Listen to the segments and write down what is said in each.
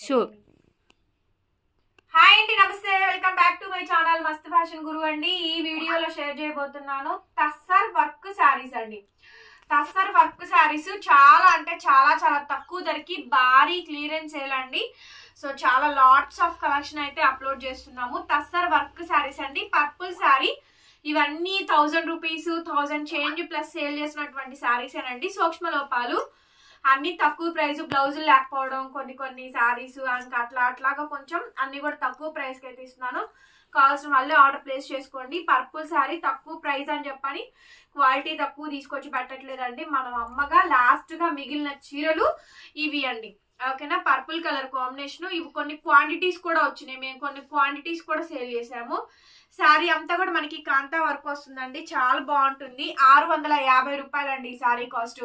Sure. Hi అండి, నమస్తే, welcome back to my channel మస్త్ ఫ్యాషన్ గురు అండి. ఈ వీడియోలో షేర్ చేయబోతున్నాను టస్సర్ వర్క్ శారీస్ అండి. టస్సర్ వర్క్ శారీస్ చాలా అంటే చాలా చాలా తక్కువ ధరకి భారీ క్లియరెన్స్ సేల్ అండి. సో చాలా లాట్స్ ఆఫ్ కలెక్షన్ అయితే అప్లోడ్ చేస్తున్నాము. టస్సర్ వర్క్ శారీస్ అండి. పర్పుల్ శారీ ఇవన్నీ 1000 రూపీస్ 1000 చేంజ్ ప్లస్ సేల్ చేసినటువంటి శారీస్ ఏనండి. సూక్ష్మ లోపాలు అన్ని తక్కువ ప్రైస్, బ్లౌజులు లేకపోవడం, కొన్ని శారీస్ ఇంకా అట్లాగా కొంచెం అన్ని కూడా తక్కువ ప్రైస్ కి అయితే ఇస్తున్నాను. కావాల్సిన వాళ్ళే ఆర్డర్ ప్లేస్ చేసుకోండి. పర్పుల్ శారీ తక్కువ ప్రైస్ అని చెప్పని క్వాలిటీ తక్కువ తీసుకొచ్చి పెట్టట్లేదండి. మనం అమ్మగా లాస్ట్ గా మిగిలిన చీరలు ఇవి అండి. ఓకేనా, పర్పుల్ కలర్ కాంబినేషన్. ఇవి కొన్ని క్వాంటిటీస్ కూడా వచ్చినాయి, మేము కొన్ని క్వాంటిటీస్ కూడా సేల్ చేసాము. శారీ అంతా కూడా మనకి కాంతా వర్క్ వస్తుందండి, చాలా బాగుంటుంది. 650 రూపాయలు అండి ఈ శారీ కాస్ట్.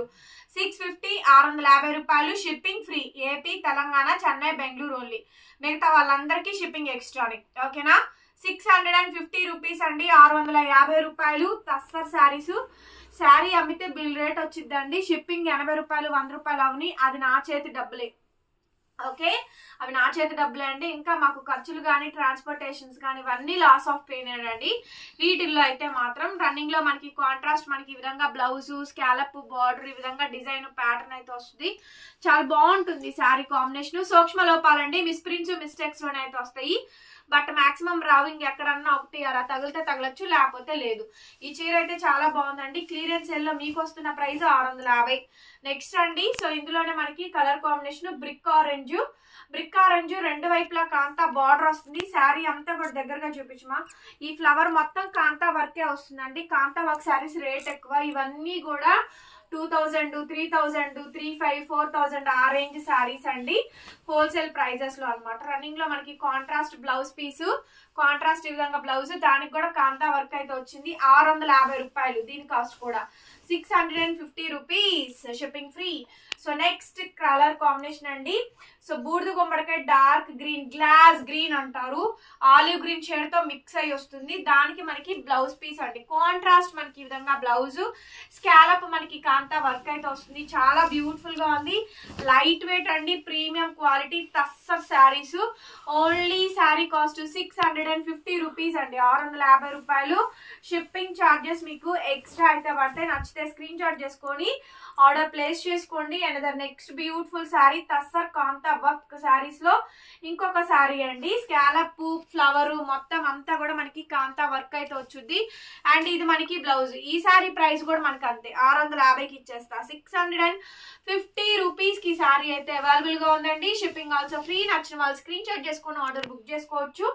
650 650 రూపాయలు. Shipping free. AP, Telangana, Chennai, Bengaluru only. మిగతా వాళ్ళందరికీ షిప్పింగ్ ఎక్స్ట్రాని. ఓకేనా, 650 రూపీస్ అండి. 650 రూపాయలు టస్సర్ శారీస్. శారీ అమ్మితే బిల్ రేట్ వచ్చిందండి. షిప్పింగ్ 80 రూపాయలు 100 రూపాయలు అవని, అది నా చేతి డబ్బులే. ఓకే, అవి నా చేతి డబ్బులే అండి. ఇంకా మాకు ఖర్చులు కానీ ట్రాన్స్పోర్టేషన్స్ కానీ ఇవన్నీ లాస్ ఆఫ్ పెయిన్ అండి. వీటిల్లో అయితే మాత్రం రన్నింగ్ లో మనకి కాంట్రాస్ట్ మనకి ఈ విధంగా బ్లౌజ్, స్కాలప్, బార్డర్, ఈ విధంగా డిజైన్ ప్యాటర్న్ అయితే వస్తుంది. చాలా బాగుంటుంది శారీ కాంబినేషన్. సూక్ష్మ లోపాలండి, మిస్ప్రింట్స్ మిస్టేక్స్ లోనే అయితే వస్తాయి. బట్ మాక్సిమం రావు. ఇంకెక్కడన్నా ఒకటి అలా తగిలితే తగలచ్చు, లేకపోతే లేదు. ఈ చీర అయితే చాలా బాగుందండి. క్లియరెన్స్ సేల్ లో మీకు వస్తున్న ప్రైస్ 650. నెక్స్ట్ అండి, సో ఇందులోనే మనకి కలర్ కాంబినేషన్ బ్రిక్ ఆరెంజ్ రెండు వైపులా కాంతా బార్డర్ వస్తుంది. శారీ అంతా కూడా దగ్గరగా చూపించమా. ఈ ఫ్లవర్ మొత్తం కాంతా వర్కే వస్తుందండి. కాంతా వర్క్ శారీస్ రేట్ ఎక్కువ. ఇవన్నీ కూడా 2000, 3000, 3500, 4000 ఆ రేంజ్ శారీస్ అండి. హోల్సేల్ ప్రైజెస్ లో అనమాట. రన్నింగ్ లో మనకి కాంట్రాస్ట్ బ్లౌజ్ పీసు, కాంట్రాస్ట్ ఈ విధంగా బ్లౌజ్, దానికి కూడా కాంతా వర్క్ అయితే వచ్చింది. 650 రూపాయలు. దీని కాస్ట్ కూడా 650 rupees. Shipping free. So next colour combination అండి. సో బూడిద గుమ్మడికాయ డార్క్ గ్రీన్, గ్లాస్ గ్రీన్ అంటారు, ఆలివ్ గ్రీన్ షేడ్ తో మిక్స్ అయ్యి వస్తుంది. దానికి మనకి బ్లౌజ్ పీస్ అండి. కాంట్రాస్ట్ మనకి ఈ విధంగా బ్లౌజ్, స్కాలప్ మనకి కాంతా వర్క్ అయితే వస్తుంది. చాలా బ్యూటిఫుల్ గా ఉంది. లైట్ వెయిట్ అండి, premium quality tussar saris. Only sari cost 650 rupees అండి. 650 రూపాయలు. షిప్పింగ్ ఛార్జెస్ మీకు ఎక్స్ట్రా అయితే పడతాయి. నచ్చితే స్క్రీన్ షాట్ చేసుకొని ఆర్డర్ ప్లేస్ చేసుకోండి. And next beautiful sari tussar kantha work saris లో ఇంకొక శారీ అండి. స్కాలప్, ఫ్లవర్ మొత్తం అంతా కూడా మనకి కాంతా వర్క్ అయితే వచ్చుద్ది. అండ్ ఇది మనకి బ్లౌజ్. ఈ శారీ ప్రైస్ కూడా మనకి అంతే, 650కి ఇచ్చేస్తా. 650 రూపీస్ కి శారీ అయితే అవైలబుల్ గా ఉందండి. Shipping also free. నచ్చిన వాళ్ళు స్క్రీన్ షాట్ చేసుకొని ఆర్డర్ బుక్ చేసుకోవచ్చు.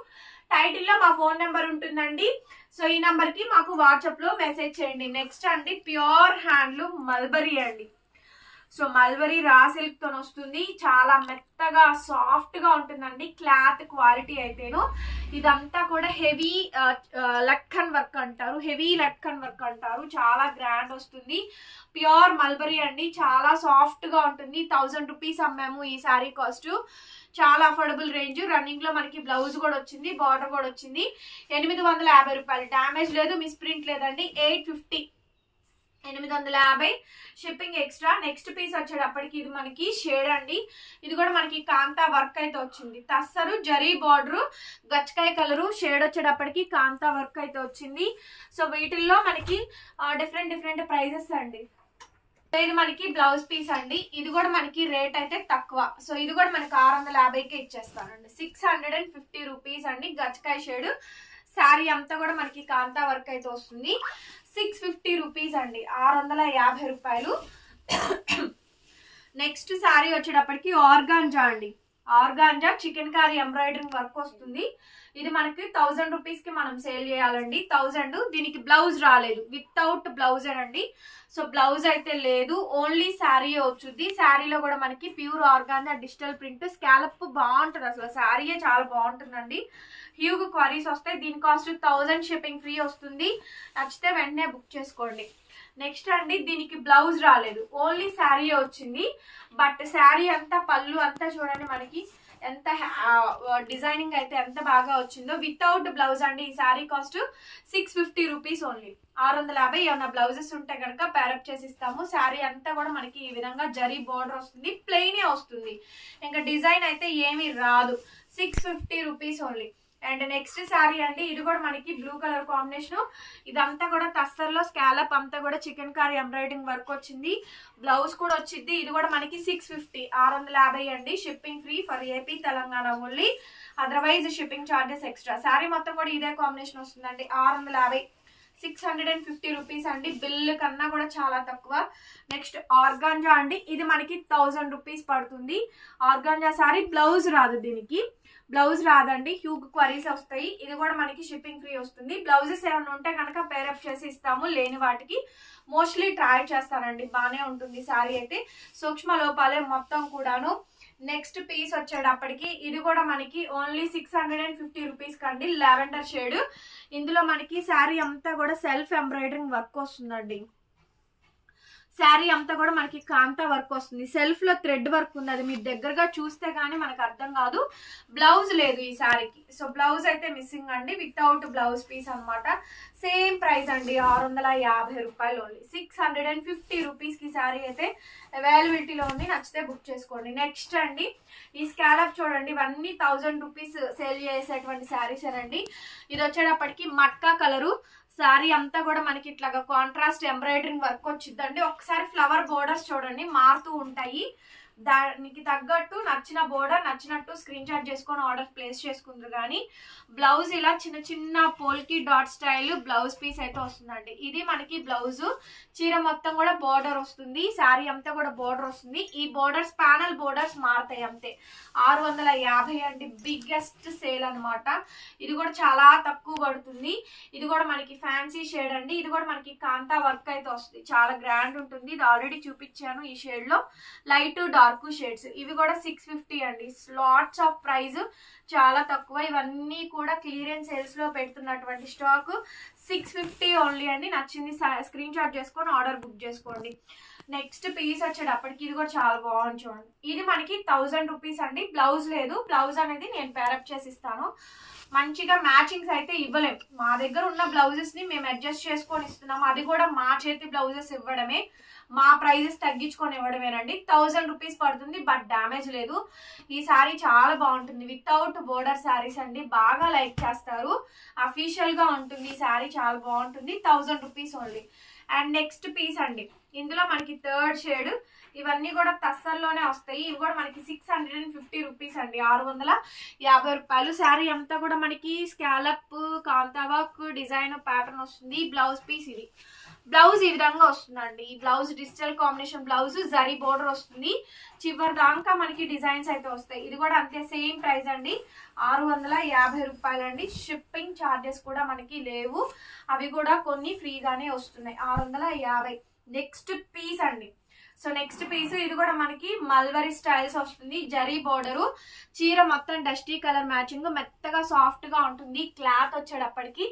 టైటిల్ లో మా ఫోన్ నెంబర్ ఉంటుందండి. సో ఈ నంబర్ కి మాకు వాట్సాప్ లో మెసేజ్ చేయండి. నెక్స్ట్ అండి, ప్యూర్ హ్యాండ్లూమ్ మల్బరీ అండి. సో మల్బరీ రా సిల్క్ తో వస్తుంది. చాలా మెత్తగా సాఫ్ట్ గా ఉంటుందండి క్లాత్ క్వాలిటీ అయితేను. ఇదంతా కూడా హెవీ లట్కన్ వర్క్ అంటారు, చాలా గ్రాండ్ వస్తుంది. ప్యూర్ మల్బరీ అండి, చాలా సాఫ్ట్ గా ఉంటుంది. 1000 రూపీస్ అమ్మాము ఈ శారీ కాస్ట్. చాలా అఫోర్డబుల్ రేంజ్. రన్నింగ్ లో మనకి బ్లౌజ్ కూడా వచ్చింది, బార్డర్ కూడా వచ్చింది. 850 రూపాయలు. డ్యామేజ్ లేదు, మిస్ప్రింట్ లేదండి. 850, 850. Shipping extra. నెక్స్ట్ పీస్ వచ్చేటప్పటికి ఇది మనకి షేడ్ అండి. ఇది కూడా మనకి కాంతా వర్క్ అయితే వచ్చింది. టస్సరు జరీ బార్డర్, గచ్చకాయ కలరు, షేడ్ వచ్చేటప్పటికి కాంతా వర్క్ అయితే వచ్చింది. సో వీటిల్లో మనకి డిఫరెంట్ ప్రైజెస్ అండి. ఇది మనకి బ్లౌజ్ పీస్ అండి. ఇది కూడా మనకి రేట్ అయితే తక్కువ. సో ఇది కూడా మనకి 650కే ఇచ్చేస్తానండి. 650 రూపీస్ అండి. గచ్చకాయ షేడ్ శారీ అంతా కూడా మనకి కాంతా వర్క్ అయితే వస్తుంది. 650 రూపీస్ అండి. 650 రూపాయలు. నెక్స్ట్ శారీ వచ్చేటప్పటికి ఆర్గాంజా అండి. Organza chikankari embroidering work వస్తుంది. ఇది మనకి 1000 రూపీస్ కి మనం సేల్ చేయాలండి. 1000. దీనికి బ్లౌజ్ రాలేదు, వితౌట్ బ్లౌజ్ అండి. సో బ్లౌజ్ అయితే లేదు, ఓన్లీ శారీ వచ్చుద్ది. శారీలో కూడా మనకి pure organza digital print, scallop బాగుంటుంది. అసలు శారీయే చాలా బాగుంటుందండి. హ్యూగ్ క్వారీస్ వస్తాయి. దీని కాస్ట్ 1000. షిప్పింగ్ ఫ్రీ వస్తుంది. నచ్చితే వెంటనే బుక్ చేసుకోండి. నెక్స్ట్ అండి దీనికి బ్లౌజ్ రాలేదు, ఓన్లీ శారీ వచ్చింది. బట్ శారీ అంతా పళ్ళు అంతా చూడండి మనకి ఎంత డిజైనింగ్ అయితే ఎంత బాగా వచ్చిందో. వితౌట్ బ్లౌజ్ అండి. ఈ శారీ కాస్ట్ 650 రూపీస్ ఓన్లీ, 650. ఏమన్నా బ్లౌజెస్ ఉంటే కనుక పేరప్ చేసి ఇస్తాము. శారీ అంతా కూడా మనకి ఈ విధంగా జరీ బోర్డర్ వస్తుంది, ప్లెయినే వస్తుంది, ఇంకా డిజైన్ అయితే ఏమీ రాదు. 650 rupees only. And next sari అండి, ఇది కూడా మనకి బ్లూ కలర్ కాంబినేషన్. ఇదంతా కూడా తస్తర్లో స్కాలప్ అంతా కూడా చికెన్ కారీ ఎంబ్రాయిడింగ్ వర్క్ వచ్చింది, బ్లౌజ్ కూడా వచ్చింది. ఇది కూడా మనకి 650, 650 అండి. Shipping free for AP Telangana only, otherwise shipping charges extra. Sari మొత్తం కూడా ఇదే కాంబినేషన్ వస్తుందండి. 650, 650 రూపీస్ అండి. బిల్ కన్నా కూడా చాలా తక్కువ. నెక్స్ట్ ఆర్గాంజా అండి, ఇది మనకి 1000 రూపీస్ పడుతుంది. ఆర్గాంజా శారీ, బ్లౌజ్ రాదు, దీనికి బ్లౌజ్ రాదండి, హ్యూగ్ క్వరీస్ వస్తాయి. ఇది కూడా మనకి షిప్పింగ్ ఫ్రీ వస్తుంది. బ్లౌజెస్ ఏమైనా ఉంటే కనుక పేరప్ చేసి ఇస్తాము, లేని వాటికి మోస్ట్లీ ట్రై చేస్తానండి, బాగానే ఉంటుంది శారీ అయితే. సూక్ష్మ లోపాలే మొత్తం కూడాను. నెక్స్ట్ పీస్ వచ్చేటప్పటికి ఇది కూడా మనకి ఓన్లీ 650 రూపీస్ కండి. Lavender shade. ఇందులో మనకి శారీ అంతా కూడా సెల్ఫ్ ఎంబ్రాయిడరింగ్ వర్క్ వస్తుందండి. శారీ అంతా కూడా మనకి కాంతా వర్క్ వస్తుంది, సెల్ఫ్ లో థ్రెడ్ వర్క్ ఉంది, అది మీరు దగ్గరగా చూస్తే గానీ మనకు అర్థం కాదు. బ్లౌజ్ లేదు ఈ శారీకి, సో బ్లౌజ్ అయితే మిస్సింగ్ అండి. వితౌట్ బ్లౌజ్ పీస్ అనమాట. సేమ్ ప్రైస్ అండి, 650 రూపాయలు ఓన్లీ. 650 రూపీస్ కి శారీ అయితే అవైలబిలిటీలో ఉంది, నచ్చితే బుక్ చేసుకోండి. నెక్స్ట్ అండి ఈ స్కాలప్ చూడండి, ఇవన్నీ 1000 రూపీస్ సేల్ చేసేటువంటి శారీస్ అండి. ఇది వచ్చేటప్పటికి మట్కా కలరు. శారీ అంతా కూడా మనకి ఇట్లాగా కాంట్రాస్ట్ ఎంబ్రాయిడరింగ్ వర్క్ వచ్చిందండి. ఒకసారి ఫ్లవర్ బోర్డర్స్ చూడండి, మారుతూ ఉంటాయి. దానికి తగ్గట్టు నచ్చిన బోర్డర్ నచ్చినట్టు స్క్రీన్ షాట్ చేసుకొని ఆర్డర్ ప్లేస్ చేసుకుంటారు. కానీ బ్లౌజ్ ఇలా చిన్న చిన్న పోల్కి డాట్ స్టైల్ బ్లౌజ్ పీస్ అయితే వస్తుందండి. ఇది మనకి బ్లౌజ్. చీర మొత్తం కూడా బోర్డర్ వస్తుంది, శారీ అంతా కూడా బోర్డర్ వస్తుంది. ఈ బోర్డర్స్ ప్యానల్ బోర్డర్స్ మారుతాయి అంతే. 650 అండి, బిగ్గెస్ట్ సేల్ అనమాట. ఇది కూడా చాలా తక్కువ పడుతుంది. ఇది కూడా మనకి ఫ్యాన్సీ షేడ్ అండి. ఇది కూడా మనకి కాంతా వర్క్ అయితే వస్తుంది, చాలా గ్రాండ్ ఉంటుంది. ఇది ఆల్రెడీ చూపించాను ఈ షేడ్ లో. Light dark shades. ఇవి కూడా 650 అండి. లాట్స్ ఆఫ్ ప్రైస్, చాలా తక్కువ. ఇవన్నీ కూడా క్లియరెన్స్ సేల్స్ లో పెడుతున్నటువంటి స్టాక్. 650 ఓన్లీ అండి. నచ్చింది స్క్రీన్ షాట్ చేసుకొని ఆర్డర్ బుక్ చేసుకోండి. నెక్స్ట్ పీస్ వచ్చేటప్పటికి ఇది కూడా చాలా బాగుంది చూడండి. ఇది మనకి 1000 రూపీస్ అండి. బ్లౌజ్ లేదు, బ్లౌజ్ అనేది నేను పేరప్ చేసి ఇస్తాను. మంచిగా మ్యాచింగ్స్ అయితే ఇవ్వలేము, మా దగ్గర ఉన్న బ్లౌజెస్ ని మేము అడ్జస్ట్ చేసుకొని ఇస్తున్నాము. అది కూడా మా చేతి బ్లౌజెస్ ఇవ్వడమే, మా ప్రైజెస్ తగ్గించుకొని ఇవ్వడమేనండి. 1000 రూపీస్ పడుతుంది, బట్ డ్యామేజ్ లేదు. ఈ శారీ చాలా బాగుంటుంది, వితౌట్ బోర్డర్ శారీస్ అండి, బాగా లైక్ చేస్తారు. అఫీషియల్ గా ఉంటుంది ఈ శారీ, చాలా బాగుంటుంది. 1000 rupees only. And next piece అండి, ఇందులో మనకి థర్డ్ షేడ్. ఇవన్నీ కూడా తస్సల్లోనే వస్తాయి. ఇవి కూడా మనకి 650 రూపీస్ అండి, 650 రూపాయలు. శారీ అంతా కూడా మనకి స్కాలప్ కాంతా వర్క్ డిజైన్ ప్యాటర్న్ వస్తుంది. బ్లౌజ్ పీస్ ఇది. బ్లౌజ్ ఈ విధంగా వస్తుందండి. ఈ blouse digital combination blouse, zari border వస్తుంది. చివరి దాకా మనకి డిజైన్స్ అయితే వస్తాయి. ఇది కూడా అంతే, సేమ్ ప్రైస్ అండి, 650 రూపాయలు అండి. షిప్పింగ్ ఛార్జెస్ కూడా మనకి లేవు, అవి కూడా కొన్ని ఫ్రీగానే వస్తున్నాయి. 650. నెక్స్ట్ పీస్ అండి. సో నెక్స్ట్ పీస్ ఇది కూడా మనకి మల్వరీ స్టైల్స్ వస్తుంది. జరీ బోర్డరు, చీర మొత్తం డస్టీ కలర్ మ్యాచింగ్, మెత్తగా సాఫ్ట్ గా ఉంటుంది. క్లాత్ వచ్చేటప్పటికి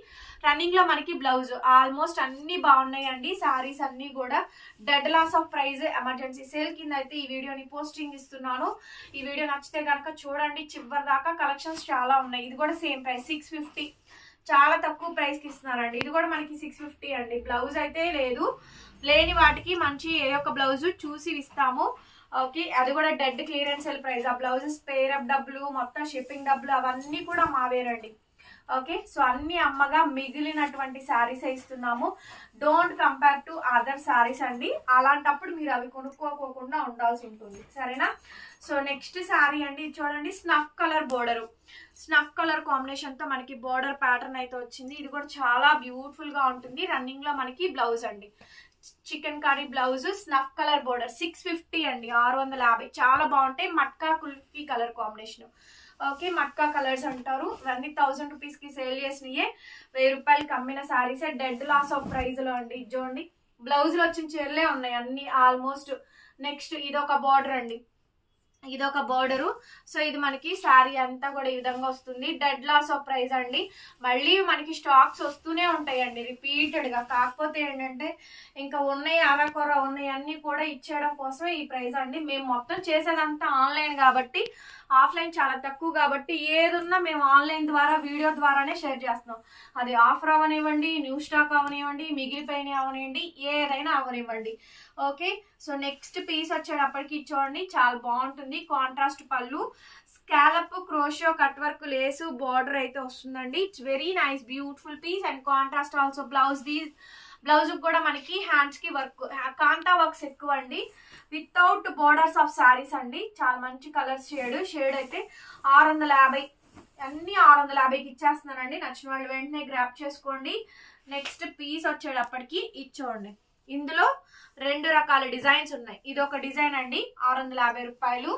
రన్నింగ్ లో మనకి బ్లౌజ్. ఆల్మోస్ట్ అన్ని బాగున్నాయండి సారీస్ అన్ని కూడా. Dead loss of price emergency sale కింద అయితే ఈ వీడియోని పోస్టింగ్ ఇస్తున్నాను. ఈ వీడియో నచ్చితే కనుక చూడండి చివరి దాకా, కలెక్షన్స్ చాలా ఉన్నాయి. ఇది కూడా సేమ్ ప్రైస్ 650, చాలా తక్కువ ప్రైస్ కి ఇస్తున్నారండి. ఇది కూడా మనకి 650 అండి. బ్లౌజ్ అయితే లేదు, లేని వాటికి మంచి ఏ ఒక్క బ్లౌజ్ చూసి ఇస్తాము. ఓకే, అది కూడా డెడ్ క్లియరెన్స్ సేల్ ప్రైస్. ఆ బ్లౌజెస్ పేరప్ డబ్బులు, మొత్తం షిప్పింగ్ డబ్బులు అవన్నీ కూడా మావేనండి. ఓకే, సో అన్ని అమ్మగా మిగిలినటువంటి శారీస్ ఇస్తున్నాము. Don't compare to other saris అండి. అలాంటప్పుడు మీరు అవి కొనుక్కోకుండా ఉండాల్సి ఉంటుంది, సరేనా? సో నెక్స్ట్ శారీ అండి, చూడండి snuff colour border, snuff colour combination తో మనకి బోర్డర్ ప్యాటర్న్ అయితే వచ్చింది. ఇది కూడా చాలా బ్యూటిఫుల్ గా ఉంటుంది. రన్నింగ్ లో మనకి బ్లౌజ్ అండి, chicken curry blouse, snuff colour border. 650 అండి, 650. చాలా బాగుంటాయి. Matka kulfi colour combination. Okay, matka colours అంటారు. ఇవన్నీ 1000 రూపీస్ కి సేల్ చేసినయే, 1000 రూపాయలకి అమ్మిన శారీసే. డెడ్ లాస్ ఆఫ్ ప్రైజ్ లో అండి. ఇది చూడండి, బ్లౌజ్ లో వచ్చిన చీరలే ఉన్నాయి అన్ని ఆల్మోస్ట్. నెక్స్ట్ ఇది ఒక బార్డర్ అండి, ఇది ఒక బోర్డరు. సో ఇది మనకి శారీ అంతా కూడా ఈ విధంగా వస్తుంది. డెడ్ లాస్ ఆఫ్ ప్రైస్ అండి. మళ్ళీ మనకి స్టాక్స్ వస్తూనే ఉంటాయండి రిపీటెడ్ గా. కాకపోతే ఏంటంటే ఇంకా ఉన్నాయి అరకొర ఉన్నాయి అన్ని కూడా ఇచ్చేయడం కోసమే ఈ ప్రైస్ అండి. మేము మొత్తం చేసేదంతా ఆన్లైన్ కాబట్టి, ఆఫ్లైన్ చాలా తక్కువ కాబట్టి ఏదున్నా మేము ఆన్లైన్ ద్వారా వీడియో ద్వారానే షేర్ చేస్తున్నాం. అది ఆఫర్ అవనివ్వండి, న్యూ స్టాక్ అవనివ్వండి, మిగిలిపోయిన అవనివ్వండి, ఏదైనా అవనివ్వండి. ఓకే, సో నెక్స్ట్ పీస్ వచ్చేటప్పటికి చూడండి చాలా బాగుంటుంది. కాంట్రాస్ట్ పళ్ళు, scallop crochet cut work lace border అయితే వస్తుందండి. It's very nice beautiful piece and contrast also blouse కూడా మనకి హ్యాండ్స్ కి వర్క్, కాంతా వర్క్స్ ఎక్కువ అండి. వితౌట్ బోర్డర్స్ ఆఫ్ సారీస్ అండి. చాలా మంచి కలర్ షేడ్ అయితే 650, అన్ని 650కి ఇచ్చేస్తున్నానండి. నచ్చిన వాళ్ళు వెంటనే గ్రాప్ చేసుకోండి. నెక్స్ట్ పీస్ వచ్చేటప్పటికి ఇచ్చోండి. ఇందులో 2 రకాల డిజైన్స్ ఉన్నాయి. ఇది ఒక డిజైన్ అండి 650 రూపాయలు.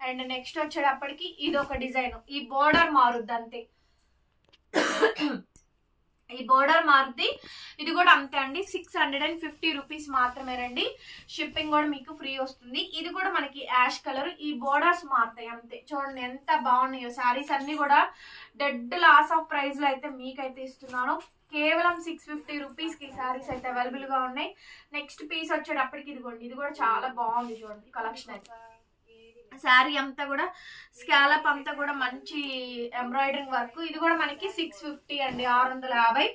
అండ్ నెక్స్ట్ వచ్చేటప్పటికి ఇది ఒక డిజైన్. ఈ బోర్డర్ మారుద్ది అంతే, ఈ బోర్డర్ మారుద్ది. ఇది కూడా అంతే అండి, 650 రూపీస్ మాత్రమేనండి. షిప్పింగ్ కూడా మీకు ఫ్రీ వస్తుంది. ఇది కూడా మనకి యాష్ కలర్, ఈ బోర్డర్స్ మారుతాయి అంతే. చూడండి ఎంత బాగున్నాయో శారీస్ అన్ని కూడా. డెడ్ లాస్ ఆఫ్ ప్రైస్ లో అయితే మీకైతే ఇస్తున్నాను. కేవలం 650 రూపీస్ కి శారీస్ అయితే అవైలబుల్ గా ఉన్నాయి. నెక్స్ట్ పీస్ వచ్చేటప్పటికి ఇదిగోండి, ఇది కూడా చాలా బాగుంది చూడండి కలెక్షన్ అయితే. శారీ అంతా కూడా స్కాలప్ అంతా కూడా మంచి ఎంబ్రాయిడరింగ్ వర్క్. ఇది కూడా మనకి 650 అండి, 650.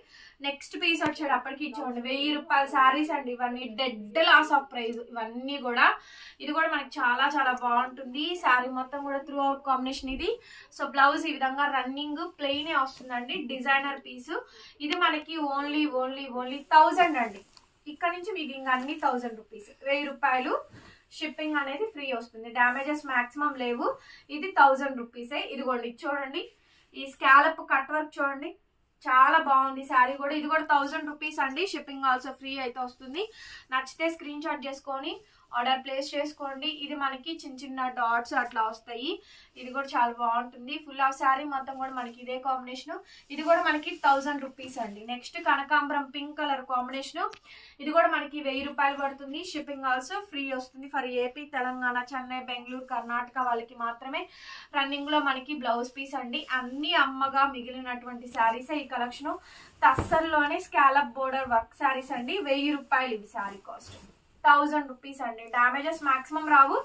నెక్స్ట్ పీస్ వచ్చేటప్పటికి చూడండి 1000 రూపాయల శారీస్ అండి. ఇవన్నీ డెడ్ లాస్ ఆఫ్ ప్రైస్ ఇవన్నీ కూడా. ఇది కూడా మనకి చాలా చాలా బాగుంటుంది. శారీ మొత్తం కూడా త్రూ అవుట్ కాంబినేషన్ ఇది. సో బ్లౌజ్ ఈ విధంగా రన్నింగ్ ప్లెయినే వస్తుందండి, డిజైనర్ పీస్. ఇది మనకి ఓన్లీ 1000 అండి. ఇక్కడ నుంచి మీకు ఇంకా అన్ని 1000 రూపీస్, 1000 రూపాయలు. షిప్పింగ్ అనేది ఫ్రీ వస్తుంది, డ్యామేజెస్ మాక్సిమం లేవు. ఇది 1000 రూపీసే. ఇదిగోండి చూడండి, ఈ స్కాలప్ కట్ వర్క్ చూడండి చాలా బాగుంది శారీ కూడా. ఇది కూడా 1000 రూపీస్ అండి. షిప్పింగ్ ఆల్సో ఫ్రీ అయితే వస్తుంది. నచ్చితే స్క్రీన్ షాట్ చేసుకొని ఆర్డర్ ప్లేస్ చేసుకోండి. ఇది మనకి చిన్న డాట్స్ అట్లా వస్తాయి. ఇది కూడా చాలా బాగుంటుంది. ఫుల్ ఆఫ్ శారీ మొత్తం కూడా మనకి ఇదే కాంబినేషన్. ఇది కూడా మనకి 1000 రూపీస్ అండి. నెక్స్ట్ కనకాంబరం పింక్ కలర్ కాంబినేషన్. ఇది కూడా మనకి 1000 రూపాయలు పడుతుంది. షిప్పింగ్ ఆల్సో ఫ్రీ వస్తుంది ఫర్ ఏపీ, తెలంగాణ, చెన్నై, బెంగళూరు, కర్ణాటక వాళ్ళకి మాత్రమే. రన్నింగ్ లో మనకి బ్లౌజ్ పీస్ అండి. అన్ని అమ్మగా మిగిలినటువంటి శారీస్ ఈ కలెక్షన్. తస్సర్లోనే స్కాలప్ బోర్డర్ వర్క్ శారీస్ అండి. 1000 రూపాయలు ఇది శారీ కాస్ట్. 1000 రూపీస్ అండి. డ్యామేజెస్ మాక్సిమం రావు,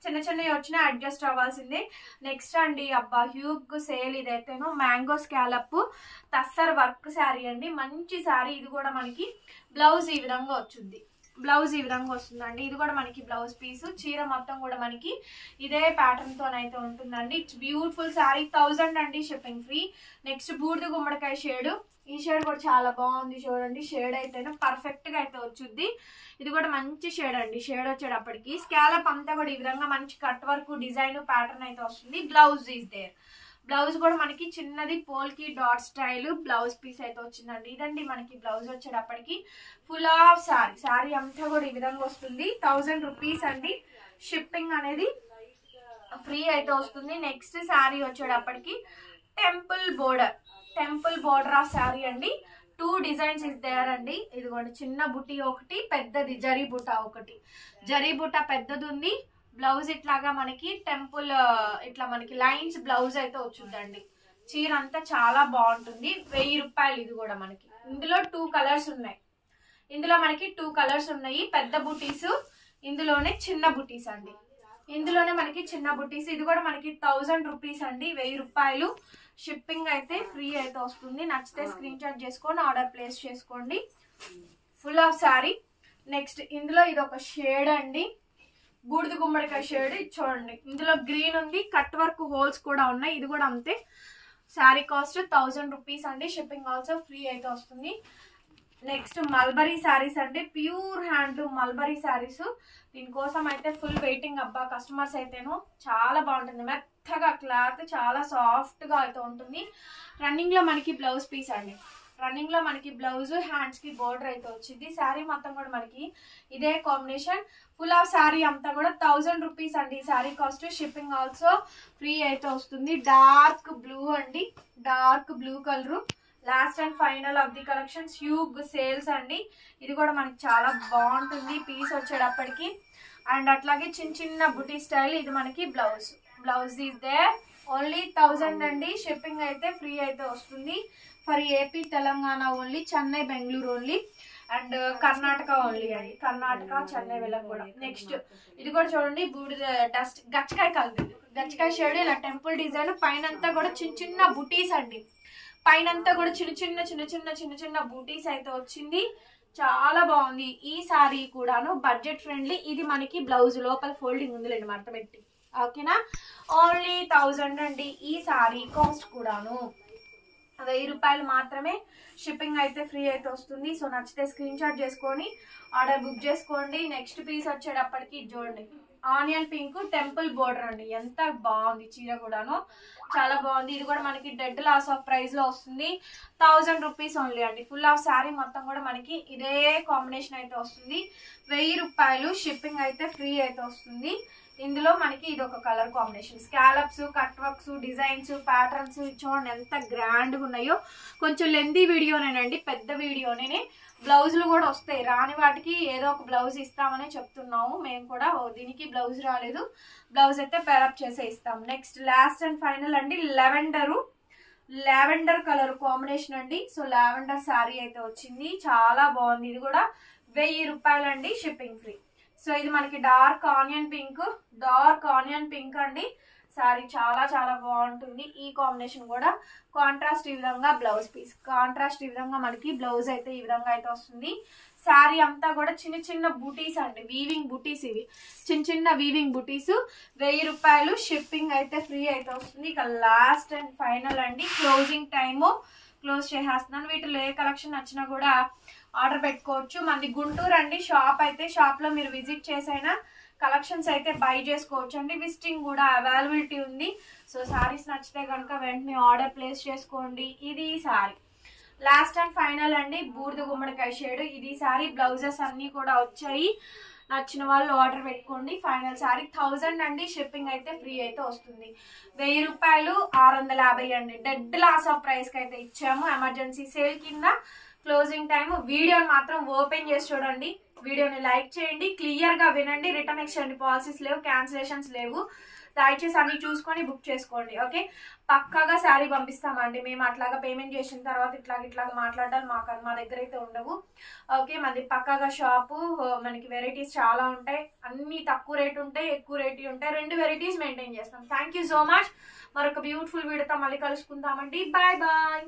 చిన్నవి వచ్చినా అడ్జస్ట్ అవ్వాల్సిందే. నెక్స్ట్ అండి అబ్బా హ్యూగ్ సేల్. ఇదైతేను mango scallop tussar work sari అండి. మంచి శారీ. ఇది కూడా మనకి బ్లౌజ్ ఈ విధంగా వచ్చింది, బ్లౌజ్ ఈ విధంగా వస్తుందండి. ఇది కూడా మనకి బ్లౌజ్ పీస్. చీర మొత్తం కూడా మనకి ఇదే ప్యాటర్న్ తోనైతే ఉంటుందండి. It's beautiful sari. 1000 అండి, షిప్పింగ్ ఫ్రీ. నెక్స్ట్ బూడిద గుమ్మడికాయ షేడ్. ఈ షేడ్ కూడా చాలా బాగుంది చూడండి. షేడ్ అయితేనే పర్ఫెక్ట్ గా అయితే వచ్చుద్ది. ఇది కూడా మంచి షేడ్ అండి. షేడ్ వచ్చేటప్పటికి స్కాలప్ అంతా కూడా ఈ విధంగా మంచి కట్ వర్క్ డిజైన్ ప్యాటర్న్ అయితే వస్తుంది. Blouse is there. బ్లౌజ్ కూడా మనకి చిన్నది పోల్కి డాట్ స్టైల్ బ్లౌజ్ పీస్ అయితే వచ్చిందండి. ఇదండి మనకి బ్లౌజ్ వచ్చేటప్పటికి. ఫుల్ ఆఫ్ శారీ అంతా కూడా ఈ విధంగా వస్తుంది. 1000 రూపీస్ అండి. షిప్పింగ్ అనేది ఫ్రీ అయితే వస్తుంది. నెక్స్ట్ శారీ వచ్చేటప్పటికి టెంపుల్ బోర్డర్ ఆఫ్ శారీ అండి. 2 డిజైన్స్ ఇస్ దేర్ అండి. ఇదిగోండి చిన్న బుట్టి ఒకటి, పెద్దది జరీ బుట్ట ఒకటి. జరీ బుట్ట పెద్దది ఉంది. బ్లౌజ్ ఇట్లాగా మనకి టెంపుల్ ఇట్లా మనకి లైన్స్ బ్లౌజ్ అయితే వచ్చిందండి. చీర అంతా చాలా బాగుంటుంది. 1000 రూపాయలు. ఇది కూడా మనకి ఇందులో 2 కలర్స్ ఉన్నాయి. ఇందులో మనకి 2 కలర్స్ ఉన్నాయి. పెద్ద బుటీస్, ఇందులోనే చిన్న బుటీస్ అండి. ఇందులోనే మనకి చిన్న బుటీస్. ఇది కూడా మనకి 1000 రూపీస్ అండి, 1000 రూపాయలు. షిప్పింగ్ అయితే ఫ్రీ అయితే వస్తుంది. నచ్చితే స్క్రీన్ షాట్ చేసుకొని ఆర్డర్ ప్లేస్ చేసుకోండి. Full of sari. నెక్స్ట్ ఇందులో ఇది ఒక షేడ్ అండి, బూడిద గుమ్మడికాయ షేడ్. చూడండి ఇందులో గ్రీన్ ఉంది, కట్ వర్క్ హోల్స్ కూడా ఉన్నాయి. ఇది కూడా అంతే. శారీ కాస్ట్ 1000 రూపీస్ అండి. షిప్పింగ్ ఆల్సో ఫ్రీ అయితే వస్తుంది. నెక్స్ట్ మల్బరీ శారీస్ అండి. Pure handloom mulberry saris. దీనికోసం అయితే ఫుల్ వెయిటింగ్ అబ్బా కస్టమర్స్ అయితేను. చాలా బాగుంటుంది, మెత్తగా క్లాత్ చాలా సాఫ్ట్ గా అయితే ఉంటుంది. రన్నింగ్ లో మనకి బ్లౌజ్ పీస్ అండి. రన్నింగ్ లో మనకి బ్లౌజ్, హ్యాండ్స్ కి బోర్డర్ అయితే వచ్చింది. శారీ మొత్తం కూడా మనకి ఇదే కాంబినేషన్. ఫుల్ ఆఫ్ శారీ అంతా కూడా 1000 రూపీస్ అండి sari cost. Shipping also free అయితే వస్తుంది. డార్క్ బ్లూ అండి, dark blue colour. Last and final of the collections huge sales అండి. ఇది కూడా మనకి చాలా బాగుంటుంది. పీస్ వచ్చేటప్పటికి అండ్ అట్లాగే చిన్న చిన్న బుటీ స్టైల్. ఇది మనకి బ్లౌజ్ ఈజ్ దేర్. ఓన్లీ 1000 అండి. షిప్పింగ్ అయితే ఫ్రీ అయితే వస్తుంది for AP, Telangana only, Chennai, Bengaluru only, and Karnataka only అండి. కర్ణాటక, చెన్నై వెళ్ళకు కూడా. నెక్స్ట్ ఇది కూడా చూడండి, బూడిద డస్ట్ గచ్చకాయ కలర్, గచ్చకాయ షేడ్, ఇలా టెంపుల్ డిజైన్, పైన అంతా కూడా చిన్న చిన్న బుటీస్ అండి. పైన అంతా కూడా చిన్న చిన్న బూటీస్ అయితే వచ్చింది. చాలా బాగుంది ఈ సారీ కూడాను. Budget friendly. ఇది మనకి బ్లౌజ్ లోపల ఫోల్డింగ్ ఉందిలేండి మడత పెట్టి. ఓకేనా? ఓన్లీ 1000 అండి ఈ సారీ కాస్ట్ కూడాను. 1000 రూపాయలు మాత్రమే. షిప్పింగ్ అయితే ఫ్రీ అయితే వస్తుంది. సో నచ్చితే స్క్రీన్ షాట్ చేసుకొని ఆర్డర్ బుక్ చేసుకోండి. నెక్స్ట్ పీస్ వచ్చేటప్పటికి చూడండి, ఆనియన్ పింక్ టెంపుల్ బోర్డర్ అండి. ఎంత బాగుంది చీర కూడాను, చాలా బాగుంది. ఇది కూడా మనకి డెడ్ లాస్ ఆఫ్ ప్రైస్ లో వస్తుంది. 1000 రూపీస్ ఓన్లీ అండి. ఫుల్ ఆఫ్ శారీ మొత్తం కూడా మనకి ఇదే కాంబినేషన్ అయితే వస్తుంది. 1000 రూపాయలు. షిప్పింగ్ అయితే ఫ్రీ అయితే వస్తుంది. ఇందులో మనకి ఇది ఒక colour combination. Scallops, cut works, designs, patterns చూడండి ఎంత గ్రాండ్గా ఉన్నాయో. కొంచెం లెంతీ వీడియోనేనండి, పెద్ద వీడియోనే. బ్లౌజులు కూడా వస్తాయి. రాని వాటికి ఏదో ఒక బ్లౌజ్ ఇస్తామని చెప్తున్నాము మేము కూడా. దీనికి బ్లౌజ్ రాలేదు, బ్లౌజ్ అయితే పేరప్ చేసే ఇస్తాము. నెక్స్ట్ లాస్ట్ అండ్ ఫైనల్ అండి, లావెండర్ కలర్ కాంబినేషన్ అండి. సో లావెండర్ శారీ అయితే వచ్చింది, చాలా బాగుంది. ఇది కూడా 1000 రూపాయలు అండి. Shipping free. సో ఇది మనకి డార్క్ ఆనియన్ పింక్ అండి. సారీ చాలా చాలా బాగుంటుంది. ఈ కాంబినేషన్ కూడా కాంట్రాస్ట్. ఈ విధంగా బ్లౌజ్ పీస్ కాంట్రాస్ట్. ఈ విధంగా మనకి బ్లౌజ్ అయితే ఈ విధంగా అయితే వస్తుంది. శారీ అంతా కూడా చిన్న చిన్న బూటీస్ అండి, వీవింగ్ బూటీస్. ఇవి చిన్న వీవింగ్ బూటీస్. 1000 రూపాయలు. షిప్పింగ్ అయితే ఫ్రీ అయితే వస్తుంది. ఇక లాస్ట్ అండ్ ఫైనల్ అండి, క్లోజింగ్ టైము. క్లోజ్ చేసేస్తున్నాను. వీటిలో ఏ కలెక్షన్ నచ్చినా కూడా ఆర్డర్ పెట్టుకోవచ్చు. మనది గుంటూరు అండి షాప్ అయితే. షాప్ లో మీరు విజిట్ చేసైనా కలెక్షన్స్ అయితే బై చేసుకోవచ్చు అండి. విజిటింగ్ కూడా అవైలబిలిటీ ఉంది. సో సారీస్ నచ్చితే కనుక వెంటనే ఆర్డర్ ప్లేస్ చేసుకోండి. ఇది సారీ లాస్ట్ అండ్ ఫైనల్ అండి, బూడిద గుమ్మడికాయ షేడ్. ఇది సారీ. బ్లౌజెస్ అన్ని కూడా వచ్చాయి. నచ్చిన వాళ్ళు ఆర్డర్ పెట్టుకోండి. ఫైనల్ సారీ 1000 అండి. షిప్పింగ్ అయితే ఫ్రీ అయితే వస్తుంది. 1000 రూపాయలు 650 అండి. డెడ్ లాస్ ఆఫ్ ప్రైస్ కి అయితే ఇచ్చాము. ఎమర్జెన్సీ సేల్ కింద. Closing time. వీడియోని మాత్రం ఓపెన్ చేసి చూడండి. వీడియోని లైక్ చేయండి, క్లియర్ గా వినండి. రిటర్న్ ఎక్స్చేంజ్ పాలసీస్ లేవు, క్యాన్సిలేషన్స్ లేవు. దయచేసి అన్ని చూసుకొని బుక్ చేసుకోండి. ఓకే, పక్కాగా శారీ పంపిస్తామండి మేము. అట్లాగా పేమెంట్ చేసిన తర్వాత ఇట్లాగా మాట్లాడాలి మా దగ్గర అయితే ఉండవు. ఓకే, మాది పక్కాగా షాపు. మనకి వెరైటీస్ చాలా ఉంటాయి. అన్ని తక్కువ రేట్ ఉంటాయి, ఎక్కువ రేట్ ఉంటాయి. 2 వెరైటీస్ మెయింటైన్ చేస్తాం. Thank you so much. మరొక బ్యూటిఫుల్ వీడియోతో మళ్ళీ కలుసుకుందామండి. Bye bye.